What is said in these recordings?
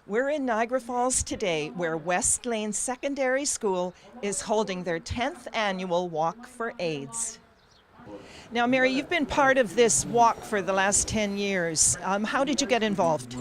We're in Niagara Falls today, where Westlane Secondary School is holding their 10th annual Walk for AIDS. Now, Mary, you've been part of this walk for the last 10 years. How did you get involved?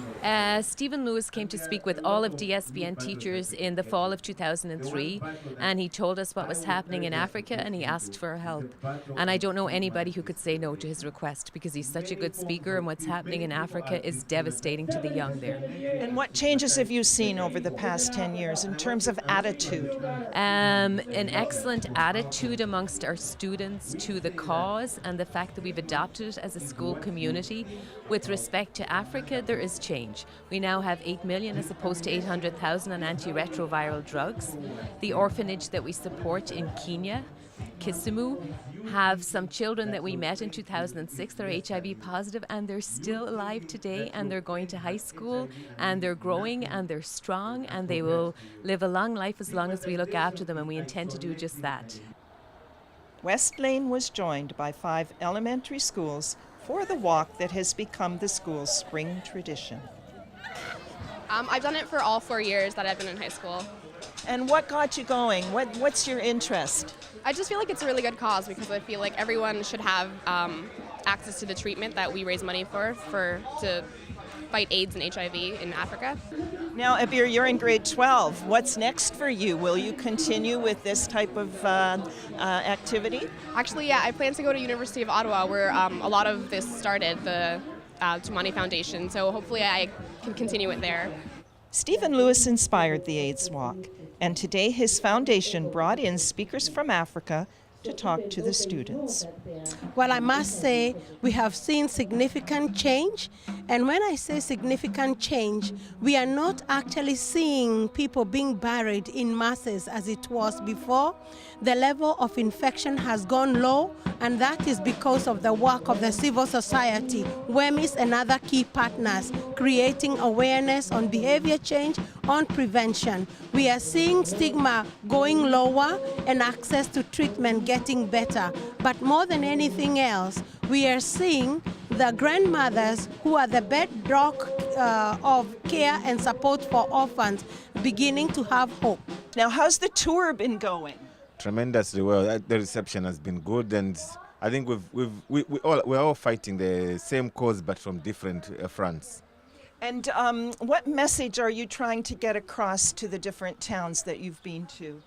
Stephen Lewis came to speak with all of DSBN teachers in the fall of 2003, and he told us what was happening in Africa, and he asked for help. And I don't know anybody who could say no to his request, because he's such a good speaker, and what's happening in Africa is devastating to the young there. And what changes have you seen over the past 10 years in terms of attitude? An excellent attitude amongst our students to the cause, and the fact that we've adopted it as a school community. With respect to Africa, there is change. We now have 8 million as opposed to 800,000 on antiretroviral drugs. The orphanage that we support in Kenya, Kisumu, have some children that we met in 2006 that are HIV positive, and they're still alive today, and they're going to high school, and they're growing, and they're strong, and they will live a long life as long as we look after them, and we intend to do just that. Westlane was joined by 5 elementary schools for the walk that has become the school's spring tradition. I've done it for all 4 years that I've been in high school. And what got you going? What's your interest? I just feel like it's a really good cause because I feel like everyone should have access to the treatment that we raise money for to fight AIDS and HIV in Africa. Now, Abeer, you're in grade 12. What's next for you? Will you continue with this type of activity? Actually, yeah, I plan to go to University of Ottawa where a lot of this started, the Tumani Foundation, so hopefully I can continue it there. Stephen Lewis inspired the AIDS Walk, and today his foundation brought in speakers from Africa to talk to the students. Well, I must say we have seen significant change, and when I say significant change, we are not actually seeing people being buried in masses as it was before. The level of infection has gone low, and that is because of the work of the civil society, WEMIS and other key partners, creating awareness on behavior change, on prevention. We are seeing stigma going lower and access to treatment getting better. But more than anything else, we are seeing the grandmothers who are the bedrock of care and support for orphans beginning to have hope. Now, how's the tour been going? Tremendously well. The reception has been good, and I think we're all fighting the same cause but from different fronts. And what message are you trying to get across to the different towns that you've been to?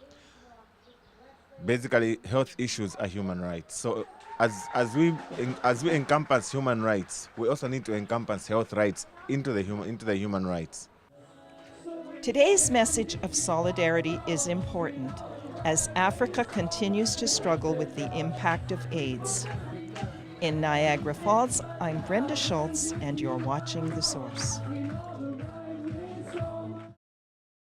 Basically, health issues are human rights. So as we encompass human rights, we also need to encompass health rights into the human rights. Today's message of solidarity is important as Africa continues to struggle with the impact of AIDS. In Niagara Falls, I'm Brenda Schultz, and you're watching The Source.